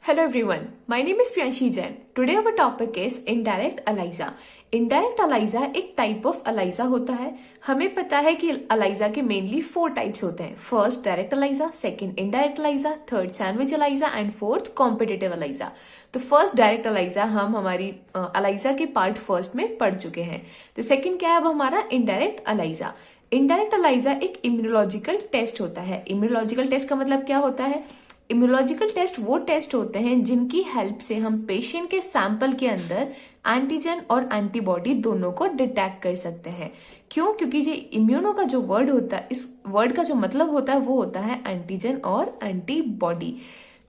Hello everyone, my name is Priyanshi Jain. Today our topic is indirect ELISA. Indirect ELISA एक type of ELISA होता है. हमें पता है कि ELISA के मेनली 4 टाइप्स होते हैं. First direct ELISA, second indirect ELISA, third sandwich ELISA and fourth competitive ELISA. तो फर्स्ट डायरेक्ट ELISA हम हमारी ELISA के पार्ट फर्स्ट में पढ़ चुके हैं. तो सेकंड क्या है अब हमारा इंडायरेक्ट ELISA. इंडायरेक्ट ELISA एक इम्यूनोलॉजिकल टेस्ट होता है. इम्यूनोलॉजिकल टेस्ट का मतलब क्या होता है? इम्यूनोलॉजिकल टेस्ट वो टेस्ट होते हैं जिनकी हेल्प से हम पेशेंट के सैंपल के अंदर एंटीजन और एंटीबॉडी दोनों को डिटेक्ट कर सकते हैं. क्यों? क्योंकि ये इम्यूनो का जो वर्ड होता है, इस वर्ड का जो मतलब होता है वो होता है एंटीजन और एंटीबॉडी.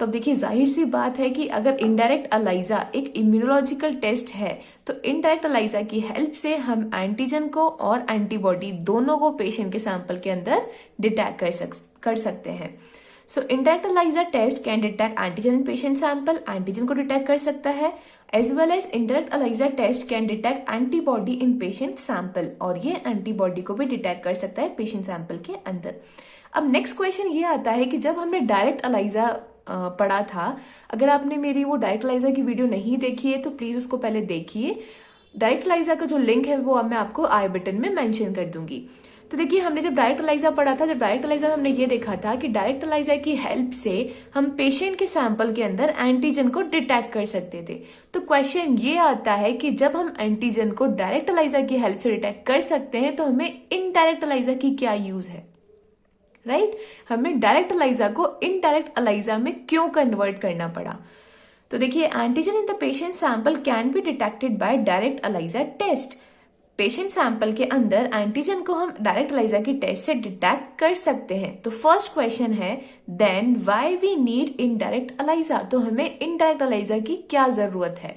तो अब देखिए जाहिर सी बात है कि अगर इनडायरेक्ट ELISA एक इम्यूनोलॉजिकल टेस्ट है तो इनडायरेक्ट ELISA की हेल्प से हम एंटीजन को और एंटीबॉडी दोनों को पेशेंट के सैंपल के अंदर डिटेक्ट कर सकते हैं. So indirect ELISA test can detect antigen in patient sample, antigen को डिटेक्ट कर सकता है, as well as indirect ELISA test can detect antibody in patient sample, और ये एंटीबॉडी को भी डिटेक्ट कर सकता है पेशेंट सैंपल के अंदर. अब नेक्स्ट क्वेश्चन ये आता है कि जब हमने डायरेक्ट ELISA पढ़ा था, अगर आपने मेरी वो डायरेक्ट ELISA की वीडियो नहीं देखी है तो प्लीज उसको पहले देखिए. डायरेक्ट ELISA का जो लिंक है वो अब मैं आपको आई बटन में मेंशन कर दूंगी. तो देखिए हमने जब डायरेक्ट ELISA पढ़ा था, जब डायरेक्ट ELISA में हमने ये देखा था कि डायरेक्ट ELISA की हेल्प से हम पेशेंट के सैंपल के अंदर एंटीजन को डिटेक्ट कर सकते थे. तो क्वेश्चन ये आता है कि जब हम एंटीजन को डायरेक्ट ELISA की हेल्प से डिटेक्ट कर सकते हैं तो हमें इनडायरेक्ट ELISA की क्या यूज है, राइट? हमें डायरेक्ट ELISA को इनडायरेक्ट ELISA में क्यों कन्वर्ट करना पड़ा? तो देखिए antigen in the patient sample can be detected by direct ELISA test. Patient sample के अंदर एंटीजन को हम डायरेक्ट ELISA की टेस्ट से डिटेक्ट कर सकते हैं. तो फर्स्ट क्वेश्चन है then why we need indirect ELISA. तो हमें इनडायरेक्ट ELISA की क्या जरूरत है?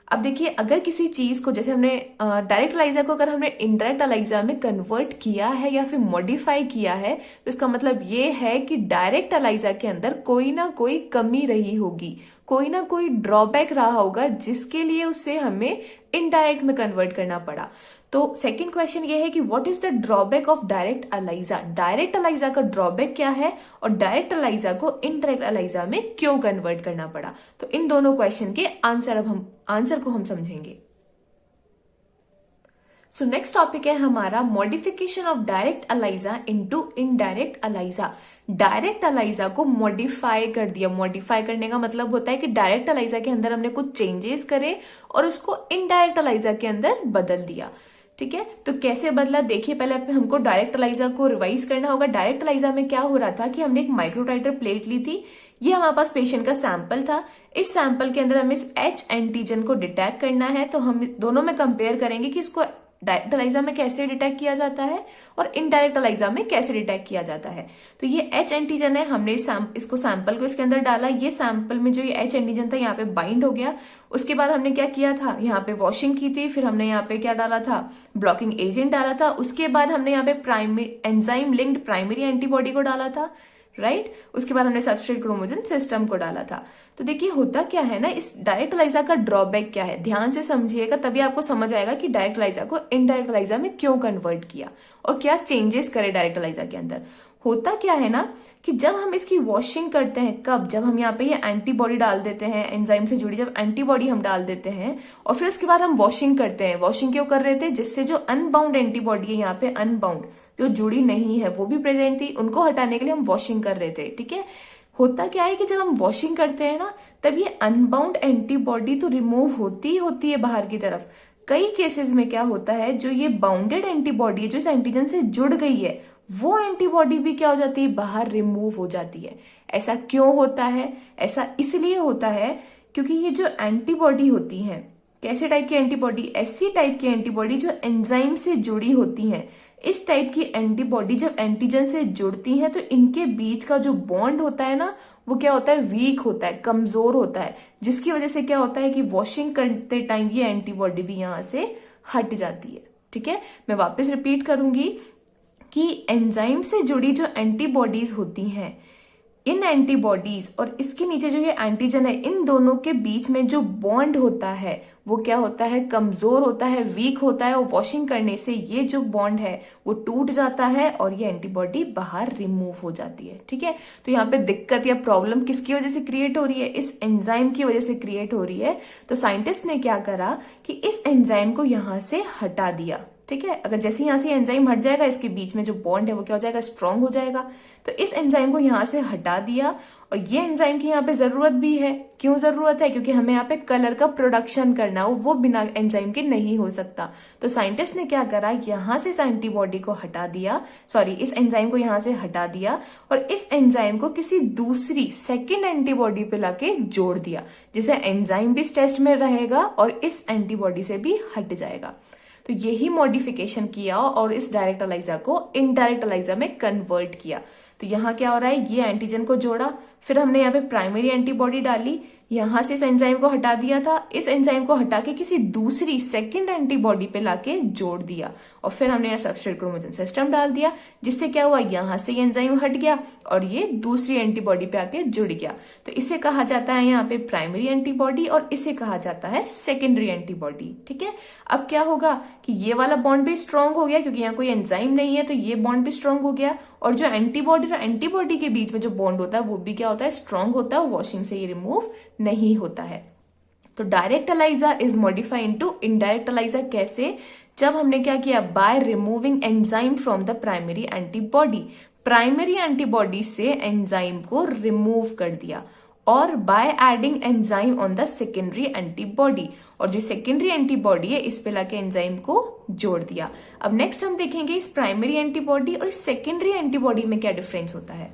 अब देखिए अगर किसी चीज को, जैसे हमने डायरेक्ट ELISA को अगर हमने इनडायरेक्ट ELISA में कन्वर्ट किया है या फिर मॉडिफाई किया है तो इसका मतलब ये है कि डायरेक्ट ELISA के अंदर कोई ना कोई कमी रही होगी, कोई ना कोई ड्रॉबैक रहा होगा जिसके लिए उसे हमें इनडायरेक्ट में कन्वर्ट करना पड़ा. तो सेकंड क्वेश्चन ये है कि what is the drawback of direct ELISA. Direct ELISA का ड्रॉबैक क्या है और डायरेक्ट ELISA को इनडायरेक्ट ELISA में क्यों कन्वर्ट करना पड़ा. तो इन दोनों क्वेश्चन के आंसर को हम समझेंगे. सो नेक्स्ट टॉपिक है हमारा modification of direct ELISA into indirect ELISA. Direct ELISA को मॉडिफाई कर दिया. मॉडिफाई करने का मतलब होता है कि डायरेक्ट ELISA के अंदर हमने कुछ चेंजेस करे और उसको इनडायरेक्ट ELISA के अंदर बदल दिया. ठीक है, तो कैसे बदला देखिए. पहले हमको डायरेक्ट ELISA को रिवाइज करना होगा. डायरेक्ट ELISA में क्या हो रहा था कि हमने एक माइक्रोटाइटर प्लेट ली थी. ये हमारे पास पेशेंट का सैंपल था. इस सैंपल के अंदर हमें इस H एंटीजन को डिटेक्ट करना है. तो हम दोनों में कंपेयर करेंगे कि इसको डायरेक्ट ELISA में कैसे डिटेक्ट किया जाता है और इनडायरेक्ट ELISA में कैसे डिटेक्ट किया जाता है. तो ये H एंटीजन है, हमने इसको सैंपल को इसके अंदर डाला. ये सैंपल में जो ये H एंटीजन था यहाँ पे बाइंड हो गया. उसके बाद हमने क्या किया था, यहाँ पे वॉशिंग की थी. फिर हमने यहाँ पे क्या डाला था, ब्लॉकिंग एजेंट डाला था. उसके बाद हमने यहाँ पे एंजाइम लिंक्ड प्राइमरी एंटीबॉडी को डाला था, राइट. उसके बाद हमने सबस्ट्रेट क्रोमोजोम सिस्टम को डाला था. तो देखिए होता क्या है ना, इस डायरेक्ट ELISA का ड्रॉबैक क्या है, ध्यान से समझिएगा तभी आपको समझ आएगा कि डायरेक्ट ELISA को इनडायरेक्ट ELISA में क्यों कन्वर्ट किया और क्या चेंजेस करे डायरेक्ट ELISA के अंदर. होता क्या है ना कि जब हम इसकी वॉशिंग करते हैं, कब, जब हम यहाँ पे ये एंटीबॉडी डाल देते हैं, एंजाइम से जुड़ी जब एंटीबॉडी हम डाल देते हैं और फिर उसके बाद हम वॉशिंग करते हैं. वॉशिंग क्यों कर रहे थे? जिससे जो अनबाउंड एंटीबॉडी है, यहाँ पे अनबाउंड जो जुड़ी नहीं है वो भी प्रेजेंट थी, उनको हटाने के लिए हम वॉशिंग कर रहे थे. ठीक है, होता क्या है कि जब हम वॉशिंग करते हैं ना तब ये अनबाउंड एंटीबॉडी तो रिमूव होती है बाहर की तरफ. कई केसेस में क्या होता है, जो ये बाउंडेड एंटीबॉडी है जो इस एंटीजन से जुड़ गई है, वो एंटीबॉडी भी क्या हो जाती है, बाहर रिमूव हो जाती है. ऐसा क्यों होता है? ऐसा इसलिए होता है क्योंकि ये जो एंटीबॉडी होती है, कैसे टाइप की एंटीबॉडी, ऐसी टाइप की एंटीबॉडी जो एंजाइम से जुड़ी होती है. इस टाइप की एंटीबॉडी जब एंटीजन से जुड़ती हैं तो इनके बीच का जो बॉन्ड होता है ना वो क्या होता है, वीक होता है, कमजोर होता है. जिसकी वजह से क्या होता है कि वॉशिंग करते टाइम ये एंटीबॉडी भी यहां से हट जाती है. ठीक है, मैं वापस रिपीट करूंगी कि एंजाइम से जुड़ी जो एंटीबॉडीज होती हैं इन एंटीबॉडीज और इसके नीचे जो ये एंटीजन है, इन दोनों के बीच में जो बॉन्ड होता है वो क्या होता है, कमजोर होता है, वीक होता है, और वॉशिंग करने से ये जो बॉन्ड है वो टूट जाता है और ये एंटीबॉडी बाहर रिमूव हो जाती है। ठीक है, तो यहाँ पे दिक्कत या प्रॉब्लम किसकी वजह से क्रिएट हो रही है, इस एंजाइम की वजह से क्रिएट हो रही है। तो साइंटिस्ट ने क्या करा कि इस एंजाइम को यहाँ से हटा दिया। ठीक है, अगर जैसे यहाँ से एंजाइम हट जाएगा, इसके बीच में जो बॉन्ड है वो क्या हो जाएगा, स्ट्रांग हो जाएगा। तो इस एंजाइम को यहाँ से हटा दिया, और ये एंजाइम की यहाँ पे जरूरत भी है। क्यों जरूरत है, क्योंकि हमें यहाँ पे कलर का प्रोडक्शन करना हो, वो बिना एंजाइम के नहीं हो सकता। तो साइंटिस्ट ने क्या करा, यहाँ से इस एंटीबॉडी को हटा दिया, सॉरी इस एंजाइम को यहाँ से हटा दिया, और इस एंजाइम को किसी दूसरी सेकेंड एंटीबॉडी पे लाके जोड़ दिया, जिसे एंजाइम भी टेस्ट में रहेगा और इस एंटीबॉडी से भी हट जाएगा। तो यही मॉडिफिकेशन किया और इस डायरेक्ट एलाइजा को इनडायरेक्ट एलाइजा में कन्वर्ट किया। तो यहाँ क्या हो रहा है, ये एंटीजन को जोड़ा, फिर हमने यहाँ पे प्राइमरी एंटीबॉडी डाली, यहाँ से इस एंजाइम को हटा दिया था, इस एंजाइम को हटा के किसी दूसरी सेकंड एंटीबॉडी पे लाके जोड़ दिया, और फिर हमने यहाँ सबस्ट्रेट क्रोमोजन सिस्टम डाल दिया, जिससे क्या हुआ, यहाँ से एंजाइम हट गया और ये दूसरी एंटीबॉडी पे आके जुड़ गया। तो इसे कहा जाता है यहाँ पे प्राइमरी एंटीबॉडी और इसे कहा जाता है सेकेंडरी एंटीबॉडी। ठीक है, अब क्या होगा कि ये वाला बॉन्ड भी स्ट्रांग हो गया, क्योंकि यहाँ कोई एंजाइम नहीं है तो ये बॉन्ड भी स्ट्रांग हो गया, और जो एंटीबॉडी और एंटीबॉडी के बीच में जो बॉन्ड होता है वो भी क्या होता है, स्ट्रांग होता है, वॉशिंग से ये रिमूव नहीं होता है। तो direct ELISA is modified into indirect ELISA कैसे, जब हमने क्या किया, by removing enzyme from the primary antibody, primary antibody से एंजाइम को रिमूव कर दिया, और by adding enzyme on the secondary antibody, और जो सेकेंडरी एंटीबॉडी है इस पे लाके एंजाइम को जोड़ दिया। अब नेक्स्ट हम देखेंगे इस प्राइमरी एंटीबॉडी और इस सेकेंडरी एंटीबॉडी में क्या डिफरेंस होता है।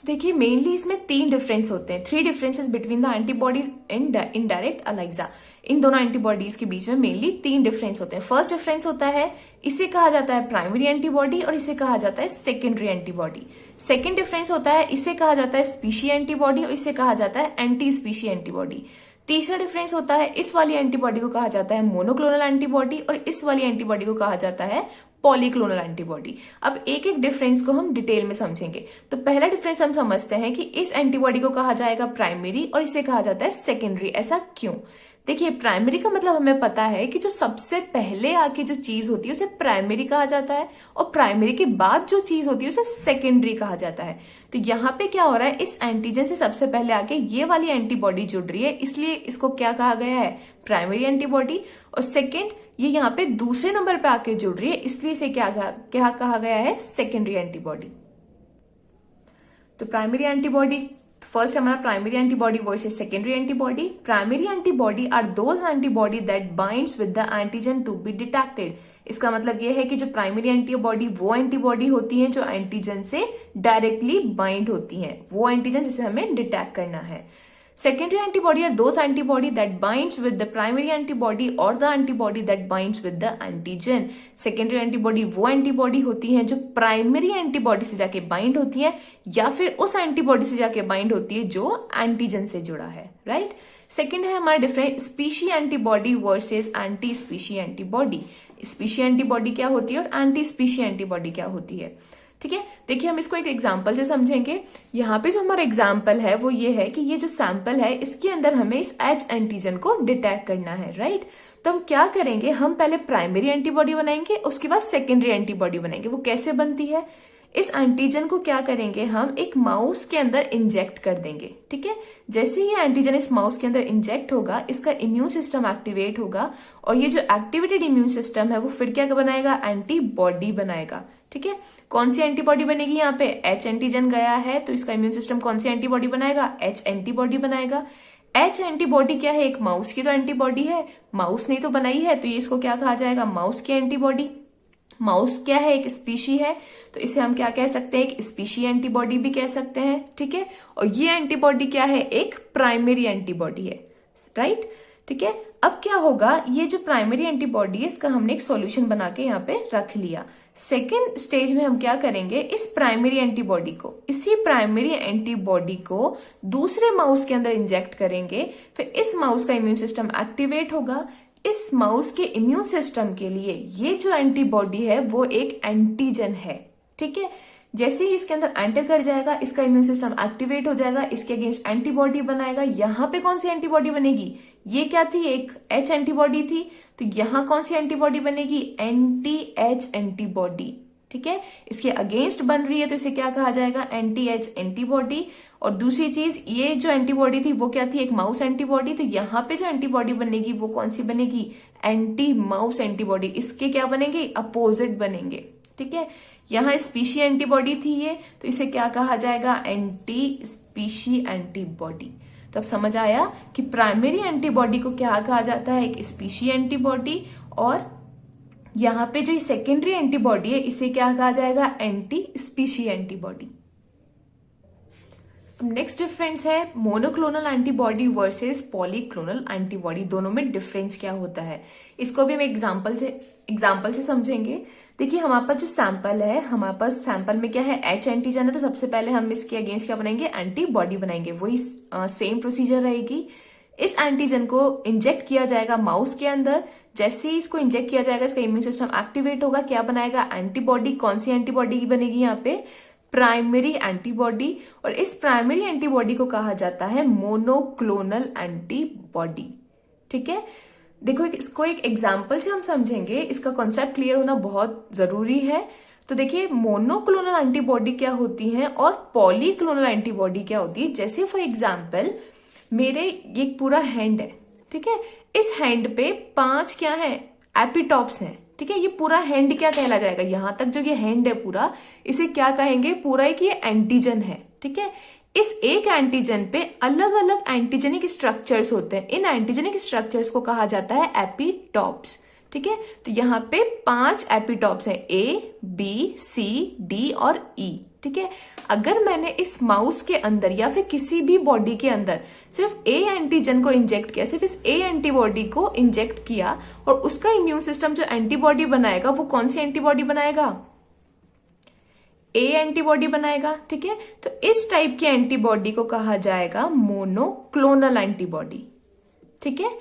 तो देखिए मेनली इसमें 3 डिफरेंस होते हैं, 3 differences between the antibodies in indirect ELISA. इन दोनों एंटीबॉडीज के बीच में मेनली 3 डिफरेंस होते हैं। फर्स्ट डिफरेंस होता है, इसे कहा जाता है प्राइमरी एंटीबॉडी और इसे कहा जाता है सेकेंडरी एंटीबॉडी। सेकेंड डिफरेंस होता है, इसे कहा जाता है स्पीशी एंटीबॉडी और इसे कहा जाता है एंटी स्पीशी एंटीबॉडी। तीसरा डिफरेंस होता है, इस वाली एंटीबॉडी को कहा जाता है मोनोक्लोनल एंटीबॉडी और इस वाली एंटीबॉडी को कहा जाता है पॉलीक्लोनल एंटीबॉडी। अब एक एक डिफरेंस को हम डिटेल में समझेंगे। तो पहला डिफरेंस हम समझते हैं कि इस एंटीबॉडी को कहा जाएगा प्राइमरी और इसे कहा जाता है सेकेंडरी। ऐसा क्यों? देखिए प्राइमरी का मतलब हमें पता है कि जो सबसे पहले आके जो चीज होती है उसे प्राइमरी कहा जाता है, और प्राइमरी के बाद जो चीज होती है उसे सेकेंडरी कहा जाता है। तो यहाँ पे क्या हो रहा है, इस एंटीजन से सबसे पहले आके ये वाली एंटीबॉडी जुड़ रही है, इसलिए इसको क्या कहा गया है, प्राइमरी एंटीबॉडी। और सेकेंड, ये यहाँ पे दूसरे नंबर पे आके जुड़ रही है, इसलिए इसे क्या कहा गया है, सेकेंडरी एंटीबॉडी। तो प्राइमरी एंटीबॉडी, फर्स्ट हमारा primary antibody versus secondary antibody. Primary antibody are those antibody that binds with the antigen to be detected. इसका मतलब यह है कि जो प्राइमरी एंटीबॉडी वो एंटीबॉडी होती है जो एंटीजन से डायरेक्टली बाइंड होती हैं, वो एंटीजन जिसे हमें डिटेक्ट करना है। Secondary antibody are those antibody that binds with the primary antibody or the antibody that binds with the antigen. Secondary antibody वो antibody होती हैं जो primary antibody से जाके bind होती हैं या फिर उस antibody से जाके bind होती है जो antigen से जुड़ा है, right? Second है हमारा difference species antibody versus anti species antibody. Species antibody क्या होती है और एंटी स्पीशी एंटीबॉडी क्या होती है, ठीक है। देखिए हम इसको एक एग्जाम्पल से समझेंगे। यहाँ पे जो हमारा एग्जाम्पल है वो ये है कि ये जो सैंपल है इसके अंदर हमें इस एच एंटीजन को डिटेक्ट करना है, राइट। तो हम क्या करेंगे, हम पहले प्राइमरी एंटीबॉडी बनाएंगे, उसके बाद सेकेंडरी एंटीबॉडी बनाएंगे। वो कैसे बनती है, इस एंटीजन को क्या करेंगे, हम एक माउस के अंदर इंजेक्ट कर देंगे, ठीक है। जैसे ही एंटीजन इस माउस के अंदर इंजेक्ट होगा, इसका इम्यून सिस्टम एक्टिवेट होगा और ये जो एक्टिवेटेड इम्यून सिस्टम है वो फिर क्या बनाएगा, एंटीबॉडी बनाएगा, ठीक है। कौन सी एंटीबॉडी बनेगी, यहाँ पे एच एंटीजन गया है तो इसका इम्यून सिस्टम कौन सी एंटीबॉडी बनाएगा, एच एंटीबॉडी बनाएगा। एच एंटीबॉडी क्या है, एक माउस की तो एंटीबॉडी है, माउस ने तो बनाई है तो ये इसको क्या कहा जाएगा, माउस की एंटीबॉडी। माउस क्या है, एक स्पीशी है तो इसे हम क्या कह सकते हैं, एक स्पीशी एंटीबॉडी भी कह सकते हैं, ठीक है। और ये एंटीबॉडी क्या है, एक प्राइमरी एंटीबॉडी है, राइट, ठीक है। अब क्या होगा, ये जो प्राइमरी एंटीबॉडी है इसका हमने एक सॉल्यूशन बना के यहाँ पे रख लिया। सेकेंड स्टेज में हम क्या करेंगे, इस प्राइमरी एंटीबॉडी को, इसी प्राइमरी एंटीबॉडी को दूसरे माउस के अंदर इंजेक्ट करेंगे, फिर इस माउस का इम्यून सिस्टम एक्टिवेट होगा। इस माउस के इम्यून सिस्टम के लिए ये जो एंटीबॉडी है वो एक एंटीजन है, ठीक है। जैसे ही इसके अंदर एंटर कर जाएगा, इसका इम्यून सिस्टम एक्टिवेट हो जाएगा, इसके अगेंस्ट एंटीबॉडी बनाएगा। यहाँ पे कौन सी एंटीबॉडी बनेगी? ये क्या थी? एक एच एंटीबॉडी थी, तो यहाँ कौन सी एंटीबॉडी बनेगी? Anti H antibody. ठीक है, इसके अगेंस्ट बन रही है तो इसे क्या कहा जाएगा? Anti H antibody. और दूसरी चीज, ये जो एंटीबॉडी थी वो क्या थी? एक माउस एंटीबॉडी, तो यहाँ पे जो एंटीबॉडी बनेगी वो कौन सी बनेगी? Anti mouse antibody. इसके क्या बनेंगे? अपोजिट बनेंगे। ठीक है, यहाँ स्पीशी एंटीबॉडी थी ये, तो इसे क्या कहा जाएगा? Anti species antibody. तो अब समझ आया कि प्राइमरी एंटीबॉडी को क्या कहा जाता है? एक स्पीशी एंटीबॉडी। और यहाँ पे जो सेकेंडरी एंटीबॉडी है इसे क्या कहा जाएगा? Anti species antibody. अब नेक्स्ट डिफरेंस है monoclonal antibody versus polyclonal antibody. दोनों में डिफरेंस क्या होता है, इसको भी हम एग्जांपल से समझेंगे। देखिए, हमारे पास जो सैंपल है, हमारे पास सैंपल में क्या है? एच एंटीजन है, तो सबसे पहले हम इसके अगेंस्ट क्या बनाएंगे? एंटीबॉडी बनाएंगे। वही सेम प्रोसीजर रहेगी। इस एंटीजन को इंजेक्ट किया जाएगा माउस के अंदर। जैसे ही इसको इंजेक्ट किया जाएगा, इसका इम्यून सिस्टम एक्टिवेट होगा, क्या बनाएगा? एंटीबॉडी। कौन सी एंटीबॉडी बनेगी यहाँ पे? Primary antibody. और इस प्राइमरी एंटीबॉडी को कहा जाता है मोनोक्लोनल एंटीबॉडी। ठीक है, देखो इसको एक एग्जांपल से हम समझेंगे, इसका कॉन्सेप्ट क्लियर होना बहुत जरूरी है। तो देखिए, मोनोक्लोनल एंटीबॉडी क्या होती है और पॉलीक्लोनल एंटीबॉडी क्या होती है। जैसे फॉर एग्जांपल, मेरे ये पूरा हैंड है, ठीक है, इस हैंड पे 5 क्या है? एपिटॉप्स हैं। ठीक है, ये पूरा हैंड क्या कहला जाएगा? यहां तक जो ये हैंड है पूरा, इसे क्या कहेंगे? पूरा एक ये एंटीजन है। ठीक है, इस एक एंटीजन पे अलग अलग एंटीजेनिक स्ट्रक्चर्स होते हैं। इन एंटीजेनिक स्ट्रक्चर्स को कहा जाता है एपिटॉप्स। ठीक है, तो यहाँ पे 5 एपिटॉप्स हैं, ए, बी, सी, डी और ई। ठीक है, अगर मैंने इस माउस के अंदर या फिर किसी भी बॉडी के अंदर सिर्फ ए एंटीजन को इंजेक्ट किया, सिर्फ इस ए एंटीबॉडी को इंजेक्ट किया, और उसका इम्यून सिस्टम जो एंटीबॉडी बनाएगा वो कौन सी एंटीबॉडी बनाएगा? ए एंटीबॉडी बनाएगा। ठीक है, तो इस टाइप की एंटीबॉडी को कहा जाएगा मोनोक्लोनल एंटीबॉडी। ठीक है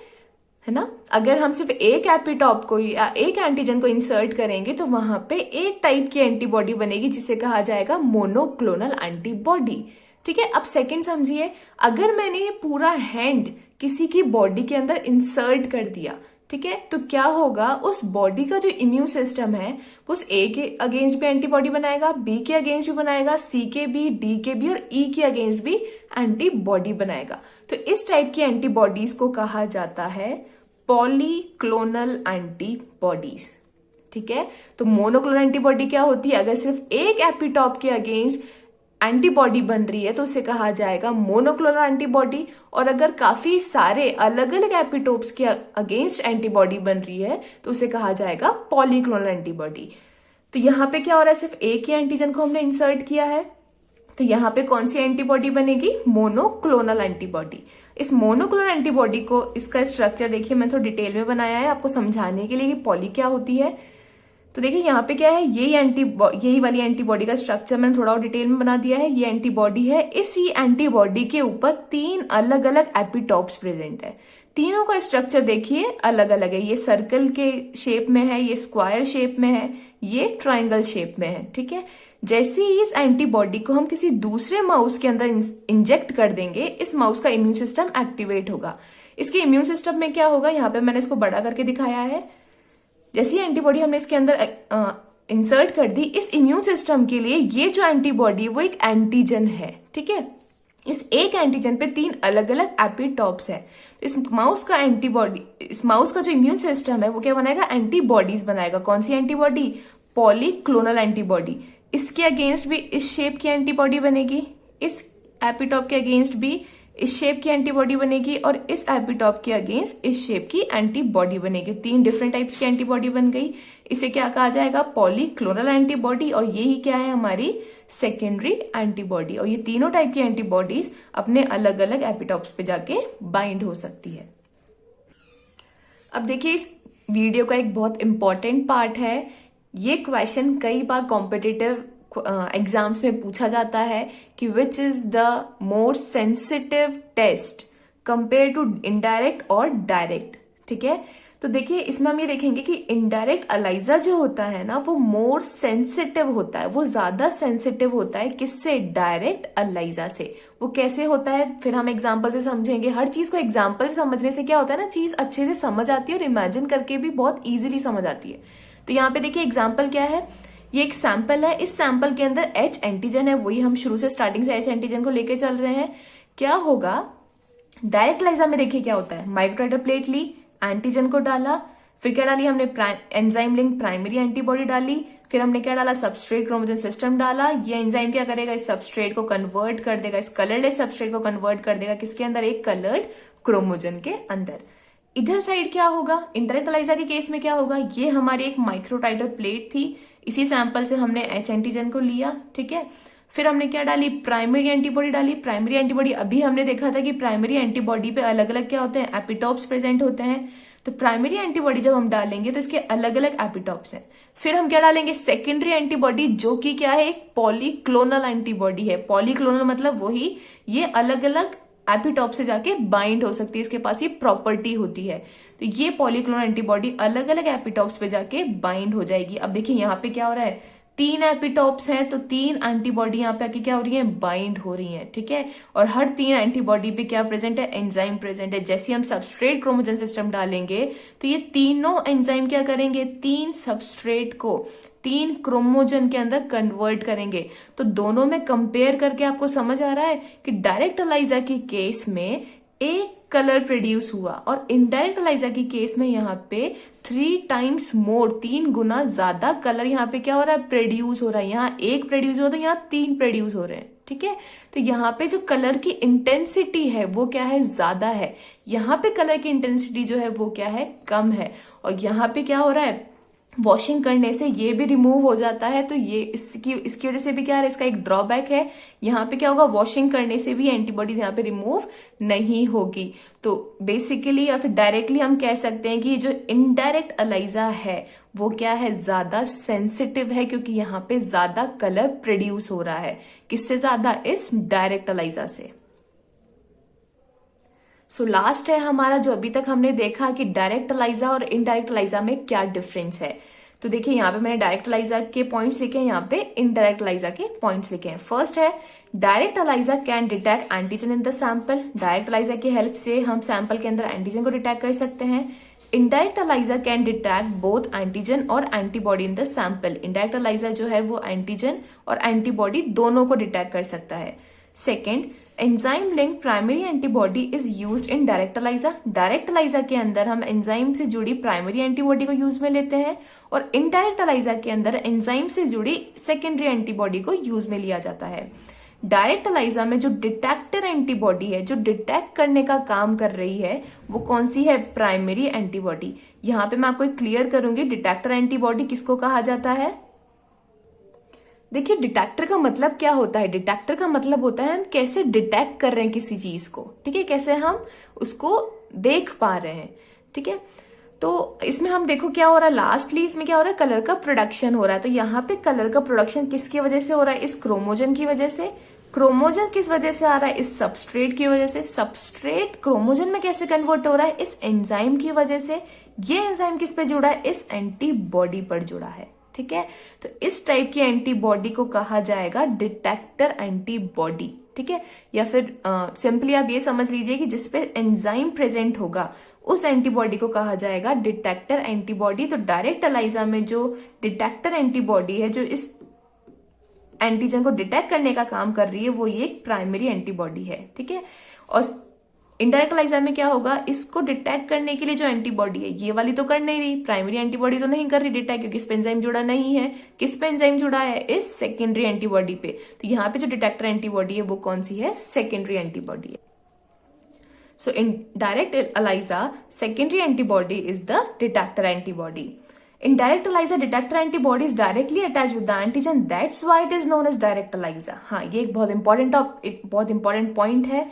ना। अगर हम सिर्फ एक एपिटॉप को या एक एंटीजन को इंसर्ट करेंगे तो वहां पे एक टाइप की एंटीबॉडी बनेगी जिसे कहा जाएगा मोनोक्लोनल एंटीबॉडी। ठीक है, अब सेकंड समझिए, अगर मैंने ये पूरा हैंड किसी की बॉडी के अंदर इंसर्ट कर दिया, ठीक है, तो क्या होगा? उस बॉडी का जो इम्यून सिस्टम है उस ए के अगेंस्ट भी एंटीबॉडी बनाएगा, बी के अगेंस्ट भी बनाएगा, सी के भी, डी के भी और ई के अगेंस्ट भी एंटीबॉडी बनाएगा। तो इस टाइप की एंटीबॉडीज को कहा जाता है पॉलीक्लोनल एंटीबॉडीज। ठीक है, तो मोनोक्लोनल एंटीबॉडी क्या होती है? अगर सिर्फ एक एपिटॉप के अगेंस्ट एंटीबॉडी बन रही है तो उसे कहा जाएगा मोनोक्लोनल एंटीबॉडी। और अगर काफी सारे अलग अलग एपिटोप्स के अगेंस्ट एंटीबॉडी बन रही है तो उसे कहा जाएगा पॉलीक्लोनल एंटीबॉडी। तो यहाँ पे क्या हो रहा है? सिर्फ एक ही एंटीजन को हमने इंसर्ट किया है, तो यहाँ पे कौन सी एंटीबॉडी बनेगी? Monoclonal antibody. इस मोनोक्लोनल एंटीबॉडी को, इसका स्ट्रक्चर देखिए, मैं थोड़ा डिटेल में बनाया है आपको समझाने के लिए कि पॉली क्या होती है। तो देखिए यहाँ पे क्या है, यही वाली एंटीबॉडी का स्ट्रक्चर मैंने थोड़ा और डिटेल में बना दिया है। ये एंटीबॉडी है, इसी एंटीबॉडी के ऊपर 3 अलग अलग एपिटॉप्स प्रेजेंट है। तीनों का स्ट्रक्चर देखिए अलग अलग है। ये सर्कल के शेप में है, ये स्क्वायर शेप में है, ये ट्राइंगल शेप में है। ठीक है, जैसे ही इस एंटीबॉडी को हम किसी दूसरे माउस के अंदर इंजेक्ट कर देंगे, इस माउस का इम्यून सिस्टम एक्टिवेट होगा। इसके इम्यून सिस्टम में क्या होगा? यहाँ पे मैंने इसको बड़ा करके दिखाया है। जैसी एंटीबॉडी हमने इसके अंदर इंसर्ट कर दी, इस इम्यून सिस्टम के लिए ये जो एंटीबॉडी वो एक एंटीजन है। ठीक है, इस एक एंटीजन पे 3 अलग अलग एपिटॉप्स है। इस माउस का जो इम्यून सिस्टम है वो क्या बनाएगा? एंटीबॉडीज बनाएगा। कौन सी एंटीबॉडी? Polyclonal antibody. इसके अगेंस्ट भी इस शेप की एंटीबॉडी बनेगी, इस एपिटॉप के अगेंस्ट भी इस शेप की एंटीबॉडी बनेगी, और इस एपिटॉप के अगेंस्ट इस शेप की एंटीबॉडी बनेगी। 3 डिफरेंट टाइप्स की एंटीबॉडी बन गई। इसे क्या कहा जाएगा? Polyclonal antibody. और यही क्या है? हमारी सेकेंडरी एंटीबॉडी। और ये तीनों टाइप की एंटीबॉडीज अपने अलग अलग एपिटॉप्स पे जाके बाइंड हो सकती है। अब देखिए, इस वीडियो का एक बहुत इंपॉर्टेंट पार्ट है। ये क्वेश्चन कई बार कॉम्पिटिटिव एग्जाम्स में पूछा जाता है कि which is the more sensitive test compare to indirect और डायरेक्ट। ठीक है, तो देखिए इसमें हम ये देखेंगे कि इनडायरेक्ट अलाइजा जो होता है ना वो मोर सेंसिटिव होता है, वो ज्यादा सेंसिटिव होता है किससे, डायरेक्ट अलाइजा से। वो कैसे होता है फिर हम एग्जाम्पल से समझेंगे। हर चीज को एग्जाम्पल से समझने से क्या होता है ना, चीज अच्छे से समझ आती है और इमेजिन करके भी बहुत इजीली समझ आती है। तो यहाँ पे देखिए एग्जाम्पल क्या है, ये एक सैंपल है, इस सैंपल के अंदर H एंटीजन है, वही हम शुरू से स्टार्टिंग से H एंटीजन को लेके चल रहे हैं। क्या होगा डायरेक्ट अलाइजा में, देखिए क्या होता है, माइक्रोटाइटर प्लेट ली, एंटीजन को डाला, फिर क्या डाली हमने, एंजाइम लिंक प्राइमरी एंटीबॉडी डाली, फिर हमने क्या डाला, सबस्ट्रेट क्रोमोजन सिस्टम डाला। ये एंजाइम क्या करेगा, इस सबस्ट्रेट को कन्वर्ट कर देगा, इस कलरलेस सबस्ट्रेट को कन्वर्ट कर देगा किसके अंदर, एक कलर्ड क्रोमोजन के अंदर। इधर साइड क्या होगा, इंडायरेक्ट अलाइजा के केस में क्या होगा, ये हमारी एक माइक्रोटाइटर प्लेट थी, इसी सैंपल से हमने H एंटीजन को लिया, ठीक है। फिर हमने क्या डाली, प्राइमरी एंटीबॉडी डाली। प्राइमरी एंटीबॉडी अभी हमने देखा था कि प्राइमरी एंटीबॉडी पे अलग अलग क्या होते हैं, एपिटॉप्स प्रेजेंट होते हैं। तो प्राइमरी एंटीबॉडी जब हम डालेंगे तो इसके अलग अलग एपिटॉप्स हैं। फिर हम क्या डालेंगे, सेकेंडरी एंटीबॉडी, जो कि क्या है, एक पॉलीक्लोनल एंटीबॉडी है। पॉलीक्लोनल मतलब वही, ये अलग अलग एपिटॉप से जाके बाइंड हो सकती है, इसके पास ये प्रॉपर्टी होती है। तो ये पॉलीक्लोनल एंटीबॉडी अलग अलग एपिटॉप्स पे जाके बाइंड हो जाएगी। अब देखिए यहाँ पे क्या हो रहा है, 3 एपिटॉप्स हैं, तो 3 एंटीबॉडी यहाँ पे आके क्या हो रही है, बाइंड हो रही हैं, ठीक है। और हर 3 एंटीबॉडी पे क्या प्रेजेंट है, एंजाइम प्रेजेंट है। जैसे हम सबस्ट्रेट क्रोमोजन सिस्टम डालेंगे तो ये तीनों एंजाइम क्या करेंगे, 3 सबस्ट्रेट को 3 क्रोमोजन के अंदर कन्वर्ट करेंगे। तो दोनों में कंपेयर करके आपको समझ आ रहा है कि डायरेक्ट अलाइजा के केस में एक कलर प्रोड्यूस हुआ और इनडायरेक्ट अलाइजा की केस में यहाँ पे 3 टाइम्स मोर, 3 गुना ज्यादा कलर यहाँ पे क्या हो रहा है, प्रोड्यूस हो रहा है। यहाँ एक प्रोड्यूस हो रहा है, यहाँ 3 प्रोड्यूस हो रहे हैं, ठीक है। तो यहाँ पे जो कलर की इंटेंसिटी है वो क्या है, ज्यादा है। यहाँ पे कलर की इंटेंसिटी जो है वो क्या है, कम है। और यहाँ पे क्या हो रहा है, वॉशिंग करने से ये भी रिमूव हो जाता है। तो ये इसकी वजह से भी क्या है, इसका एक ड्रॉबैक है। यहाँ पे क्या होगा, वॉशिंग करने से भी एंटीबॉडीज यहाँ पे रिमूव नहीं होगी। तो बेसिकली या फिर डायरेक्टली हम कह सकते हैं कि जो इनडायरेक्ट अलाइजा है वो क्या है, ज्यादा सेंसिटिव है, क्योंकि यहाँ पे ज्यादा कलर प्रोड्यूस हो रहा है। किससे ज्यादा, इस डायरेक्ट अलाइजा से। सो लास्ट है हमारा, जो अभी तक हमने देखा कि डायरेक्ट अलाइजा और इनडायरेक्ट अलाइजा में क्या डिफरेंस है। तो देखिए यहाँ पे मैंने डायरेक्ट अलाइजा के पॉइंट्स लिखे हैं, यहाँ पे इनडायरेक्ट अलाइजा के पॉइंट्स लिखे हैं। फर्स्ट है, direct ELISA can detect antigen in the sample. Direct ELISA की हेल्प से हम सैंपल के अंदर एंटीजन को डिटेक्ट कर सकते हैं। Indirect ELISA can detect both antigen और antibody in the sample. Indirect ELISA जो है वो एंटीजन और एंटीबॉडी दोनों को डिटेक्ट कर सकता है। Second, enzyme link primary antibody is used in direct ELISA. Direct ELISA के अंदर हम एंजाइम से जुड़ी प्राइमरी एंटीबॉडी को यूज में लेते हैं और इनडायरेक्ट अलाइजा के अंदर एंजाइम से जुड़ी सेकेंडरी एंटीबॉडी को यूज में लिया जाता है। डायरेक्ट अलाइजा में जो डिटेक्टर एंटीबॉडी है, जो डिटेक्ट करने का काम कर रही है, वो कौन सी है, प्राइमरी एंटीबॉडी। यहाँ पे मैं आपको क्लियर करूंगी डिटेक्टर एंटीबॉडी किसको कहा जाता है। देखिए डिटेक्टर का मतलब क्या होता है, डिटेक्टर का मतलब होता है हम कैसे डिटेक्ट कर रहे हैं किसी चीज को, ठीक है, कैसे हम उसको देख पा रहे हैं, ठीक है। तो इसमें हम देखो क्या हो रहा है, लास्टली इसमें क्या हो रहा है, कलर का प्रोडक्शन हो रहा है। तो यहाँ पे कलर का प्रोडक्शन किसकी वजह से हो रहा है, इस क्रोमोजन की वजह से। क्रोमोजन किस वजह से आ रहा है, इस सबस्ट्रेट की वजह से। सबस्ट्रेट क्रोमोजन में कैसे कन्वर्ट हो रहा है, इस एंजाइम की वजह से। ये एंजाइम किस पे जुड़ा है, इस एंटीबॉडी पर जुड़ा है, ठीक है। तो इस टाइप की एंटीबॉडी को कहा जाएगा डिटेक्टर एंटीबॉडी, ठीक है। या फिर सिंपली आप ये समझ लीजिए कि जिसपे एंजाइम प्रेजेंट होगा उस एंटीबॉडी को कहा जाएगा डिटेक्टर एंटीबॉडी। तो डायरेक्ट अलाइजा में जो डिटेक्टर एंटीबॉडी है, जो इस एंटीजन को डिटेक्ट करने का काम कर रही है, वो ये प्राइमरी एंटीबॉडी है, ठीक है। और इनडायरेक्ट अलाइजा में क्या होगा, इसको डिटेक्ट करने के लिए जो एंटीबॉडी है, ये वाली तो कर नहीं रही, प्राइमरी एंटीबॉडी तो नहीं कर रही डिटेक्ट, क्योंकि इस पे एंजाइम जुड़ा नहीं है। किस पे एंजाइम जुड़ा है, इस सेकेंडरी एंटीबॉडी पे। तो यहाँ पे जो डिटेक्टर एंटीबॉडी है वो कौन सी है, सेकेंडरी एंटीबॉडी है। So in direct ELISA secondary antibody is the detector antibody. In direct ELISA, detector antibody is directly attached with the antigen. That's why it is known as direct ELISA. हाँ, ये एक बहुत important point है।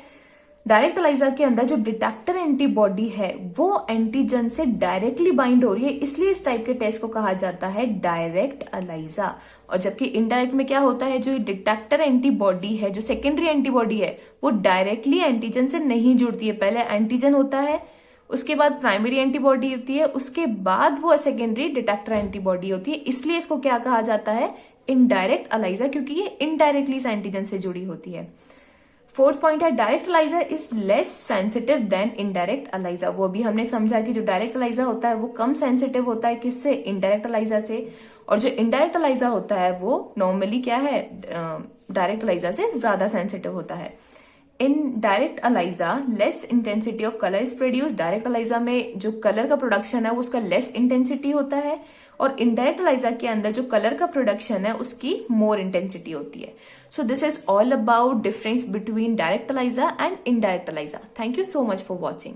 Direct ELISA के अंदर जो detector antibody है वो एंटीजन से डायरेक्टली बाइंड हो रही है, इसलिए इस टाइप के टेस्ट को कहा जाता है डायरेक्ट ELISA। और जबकि इनडायरेक्ट में क्या होता है, जो डिटेक्टर एंटीबॉडी है, जो सेकेंडरी एंटीबॉडी है, वो डायरेक्टली एंटीजन से नहीं जुड़ती है। पहले एंटीजन होता है, उसके बाद प्राइमरी एंटीबॉडी होती है, उसके बाद वो सेकेंडरी डिटेक्टर एंटीबॉडी होती है। इसलिए इसको क्या कहा जाता है, इनडायरेक्ट अलाइजा, क्योंकि ये इनडायरेक्टली इस एंटीजन से जुड़ी होती है। फोर्थ पॉइंट है direct ELISA is less sensitive then indirect ELISA. वो भी हमने समझा कि जो डायरेक्ट अलाइजा होता है वो कम सेंसिटिव होता है किससे, इनडायरेक्ट अलाइजा से, और जो इनडायरेक्ट अलाइजा होता है वो नॉर्मली क्या है, डायरेक्ट अलाइजा से ज्यादा सेंसिटिव होता है। इन direct ELISA less intensity of colour is produce. Direct ELISA में जो कलर का प्रोडक्शन है वो उसका लेस इंटेंसिटी होता है, और इनडायरेक्ट अलाइजा के अंदर जो कलर का प्रोडक्शन है उसकी मोर इंटेंसिटी होती है। So this is all about difference between direct ELISA and indirect ELISA. Thank you so much for watching.